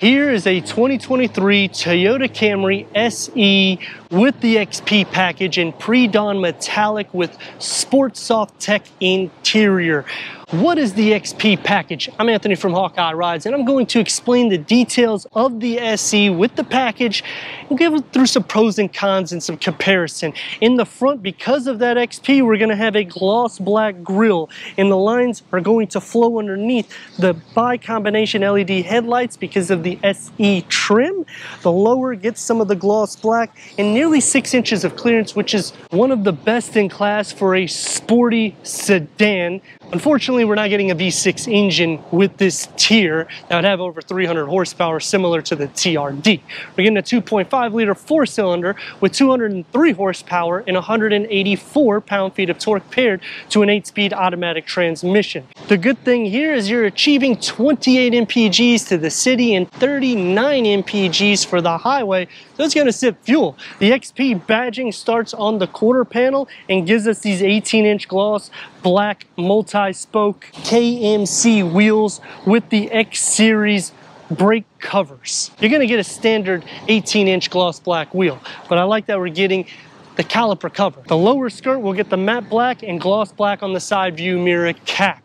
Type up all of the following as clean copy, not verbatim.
Here is a 2023 Toyota Camry SE with the XP package in pre-dawn metallic with Sport Soft Tech interior. What is the XP package? I'm Anthony from Hawkeye Rides, and I'm going to explain the details of the SE with the package and give through some pros and cons and some comparison. In the front, because of that XP, we're going to have a gloss black grille, and the lines are going to flow underneath the bi-combination LED headlights because of the SE trim. The lower gets some of the gloss black and nearly 6 inches of clearance, which is one of the best in class for a sporty sedan. Unfortunately, we're not getting a V6 engine with this tier that would have over 300 horsepower, similar to the TRD. We're getting a 2.5 liter four-cylinder with 203 horsepower and 184 pound-feet of torque paired to an 8-speed automatic transmission. The good thing here is you're achieving 28 mpgs to the city and 39 mpgs for the highway, so it's going to sip fuel. The XP badging starts on the quarter panel and gives us these 18-inch gloss black multi-spoke KMC wheels with the X Series brake covers. You're going to get a standard 18-inch gloss black wheel, but I like that we're getting the caliper cover. The lower skirt will get the matte black and gloss black on the side view mirror cap.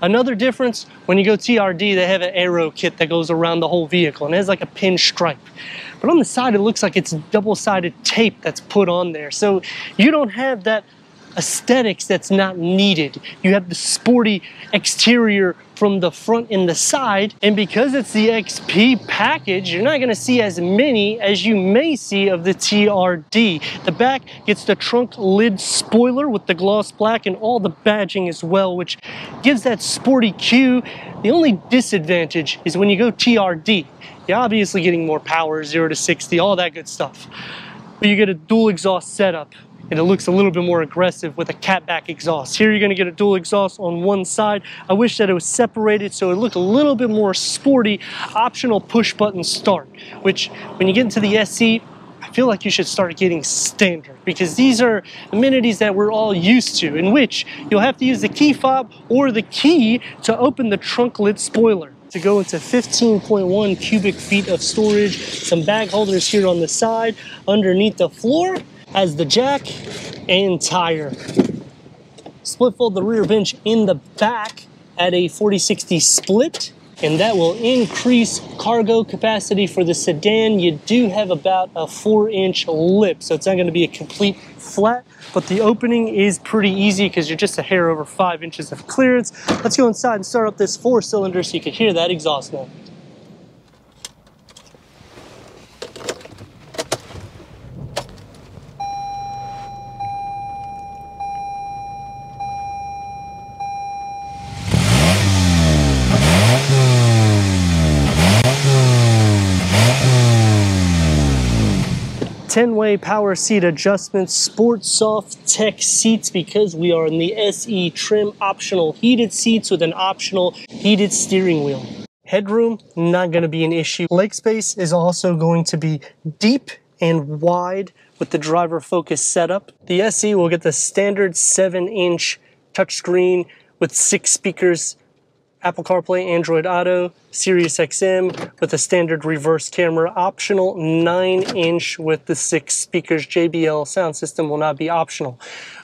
Another difference, when you go TRD, they have an aero kit that goes around the whole vehicle and it has like a pin stripe. But on the side, it looks like it's double-sided tape that's put on there. So you don't have that aesthetics that's not needed. You have the sporty exterior from the front and the side, and because it's the XP package, you're not going to see as many as you may see of the TRD. The back gets the trunk lid spoiler with the gloss black and all the badging as well, which gives that sporty cue. The only disadvantage is when you go TRD, you're obviously getting more power, 0 to 60, all that good stuff, but you get a dual exhaust setup, and it looks a little bit more aggressive with a catback exhaust. Here you're going to get a dual exhaust on one side. I wish that it was separated so it looked a little bit more sporty. Optional push button start, which when you get into the SE, I feel like you should start getting standard, because these are amenities that we're all used to, in which you'll have to use the key fob or the key to open the trunk lid spoiler. To go into 15.1 cubic feet of storage, some bag holders here on the side. Underneath the floor has the jack and tire. Split fold the rear bench in the back at a 40-60 split, and that will increase cargo capacity for the sedan. You do have about a 4-inch lip, so it's not going to be a complete flat, but the opening is pretty easy because you're just a hair over 5 inches of clearance. Let's go inside and start up this 4-cylinder so you can hear that exhaust note. Ten-way power seat adjustments, Sport Soft Tech seats because we are in the SE trim, optional heated seats with an optional heated steering wheel. Headroom, not going to be an issue. Leg space is also going to be deep and wide with the driver focus setup. The SE will get the standard 7-inch touchscreen with 6 speakers, Apple CarPlay, Android Auto, Sirius XM with a standard reverse camera, optional 9-inch with the 6 speakers. JBL sound system will not be optional.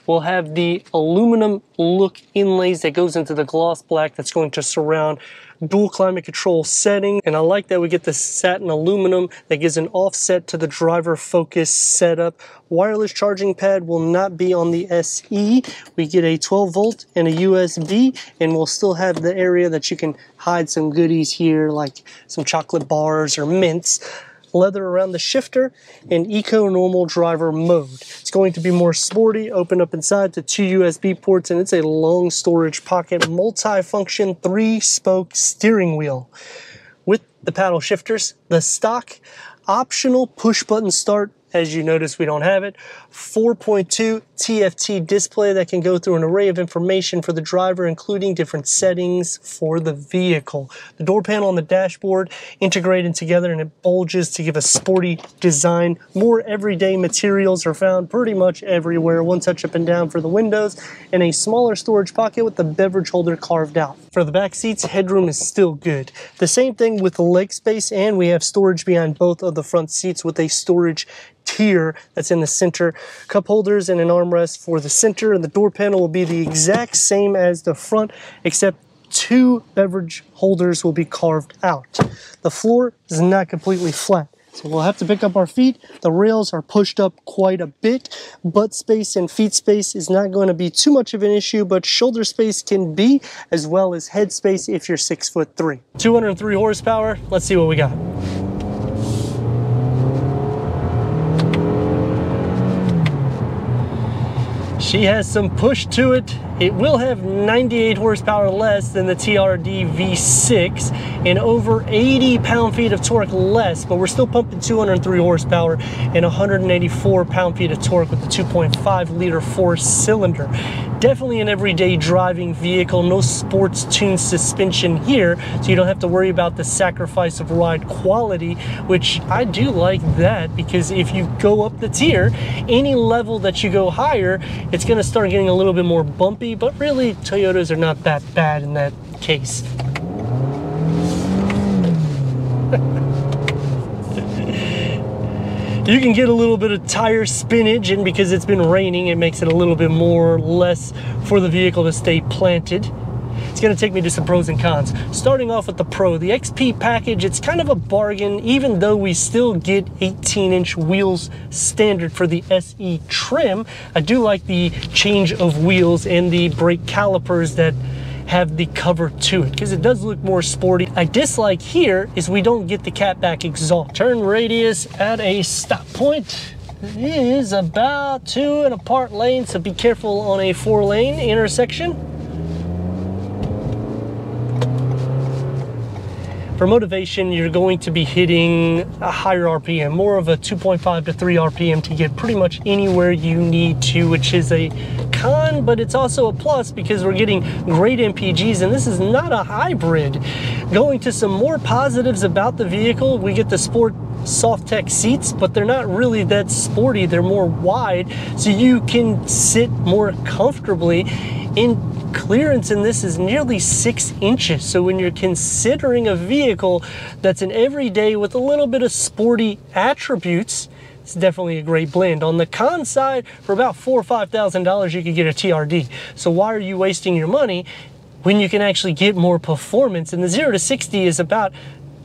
We'll have the aluminum look inlays that goes into the gloss black that's going to surround dual climate control setting, and I like that we get the satin aluminum that gives an offset to the driver focus setup. Wireless charging pad will not be on the SE. We get a 12 volt and a USB, and we'll still have the area that you can hide some goodies here like some chocolate bars or mints. Leather around the shifter, and eco normal driver mode. It's going to be more sporty, open up inside to 2 USB ports, and it's a long storage pocket, multi-function 3-spoke steering wheel. With the paddle shifters, the stock optional push button start As you notice, we don't have it. 4.2 TFT display that can go through an array of information for the driver, including different settings for the vehicle. The door panel on the dashboard integrated together and it bulges to give a sporty design. More everyday materials are found pretty much everywhere. One touch up and down for the windows and a smaller storage pocket with the beverage holder carved out. For the back seats, headroom is still good. The same thing with the leg space, and we have storage behind both of the front seats with a storage tier that's in the center. Cup holders and an armrest for the center, and the door panel will be the exact same as the front, except 2 beverage holders will be carved out. The floor is not completely flat, so we'll have to pick up our feet. The rails are pushed up quite a bit. Butt space and feet space is not going to be too much of an issue, but shoulder space can be, as well as head space if you're 6'3". 203 horsepower. Let's see what we got. She has some push to it. It will have 98 horsepower less than the TRD V6 and over 80 pound-feet of torque less, but we're still pumping 203 horsepower and 184 pound-feet of torque with the 2.5 liter 4-cylinder. Definitely an everyday driving vehicle. No sports tuned suspension here, so you don't have to worry about the sacrifice of ride quality, which I do like that, because if you go up the tier, any level that you go higher, it's going to start getting a little bit more bumpy, but really Toyotas are not that bad in that case. You can get a little bit of tire spinach, and because it's been raining, it makes it a little bit more less for the vehicle to stay planted. It's going to take me to some pros and cons. Starting off with the pro, the XP package, it's kind of a bargain, even though we still get 18-inch wheels standard for the SE trim. I do like the change of wheels and the brake calipers that have the cover to it, because it does look more sporty. I dislike here is we don't get the catback exhaust. Turn radius at a stop point is about 2 and a part lane, so be careful on a 4-lane intersection. For motivation, you're going to be hitting a higher RPM, more of a 2.5 to 3 RPM to get pretty much anywhere you need to, which is a con, but it's also a plus because we're getting great MPGs, and this is not a hybrid. Going to some more positives about the vehicle, we get the Sport Soft Tech seats, but they're not really that sporty. They're more wide, so you can sit more comfortably. In clearance in this is nearly 6 inches, so when you're considering a vehicle that's an everyday with a little bit of sporty attributes, it's definitely a great blend. On the con side, for about $4,000 or $5,000 you could get a TRD, so why are you wasting your money when you can actually get more performance? And the 0 to 60 is about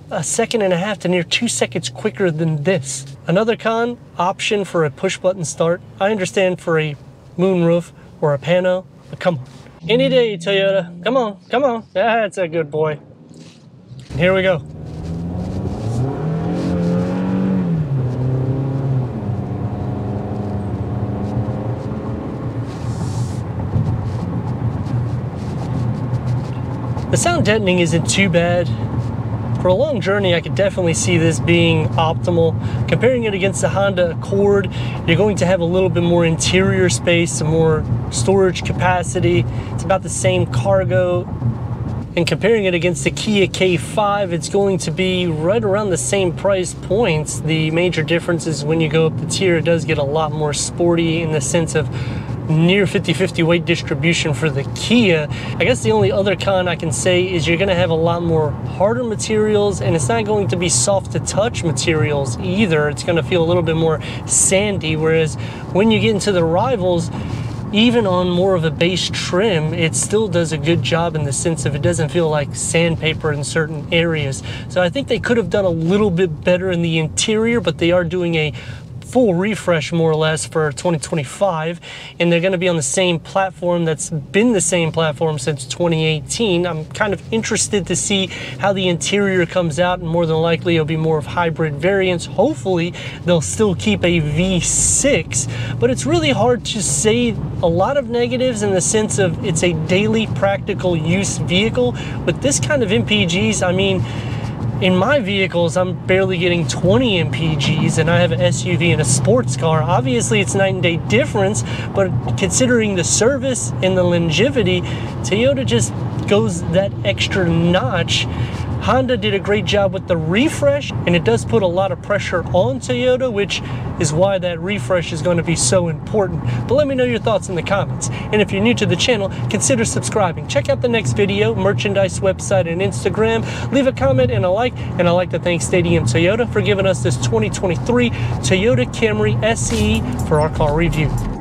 1.5 seconds to near 2 seconds quicker than this. Another con, option for a push button start. I understand for a moonroof or a pano, but come on. Any day, Toyota. Come on, come on. That's a good boy. Here we go. The sound deadening isn't too bad. For a long journey, I could definitely see this being optimal. Comparing it against the Honda Accord, you're going to have a little bit more interior space, some more storage capacity. It's about the same cargo. And comparing it against the Kia K5, it's going to be right around the same price points. The major difference is when you go up the tier, it does get a lot more sporty in the sense of near 50-50 weight distribution for the Kia. I guess the only other con I can say is you're going to have a lot more harder materials, and it's not going to be soft to touch materials either. It's going to feel a little bit more sandy, whereas when you get into the rivals, even on more of a base trim, it still does a good job in the sense of it doesn't feel like sandpaper in certain areas. So I think they could have done a little bit better in the interior, but they are doing a full refresh more or less for 2025, and they're going to be on the same platform that's been the same platform since 2018. I'm kind of interested to see how the interior comes out, and more than likely it'll be more of hybrid variants. Hopefully they'll still keep a V6, but it's really hard to say a lot of negatives in the sense of it's a daily practical use vehicle. With this kind of MPGs, I mean, In my vehicles, I'm barely getting 20 mpgs, and I have an SUV and a sports car. Obviously, it's night and day difference, but considering the service and the longevity, Toyota just goes that extra notch. Honda did a great job with the refresh, and it does put a lot of pressure on Toyota, which is why that refresh is going to be so important. But let me know your thoughts in the comments. And if you're new to the channel, consider subscribing. Check out the next video, merchandise website and Instagram. Leave a comment and a like. And I'd like to thank Stadium Toyota for giving us this 2023 Toyota Camry SE for our car review.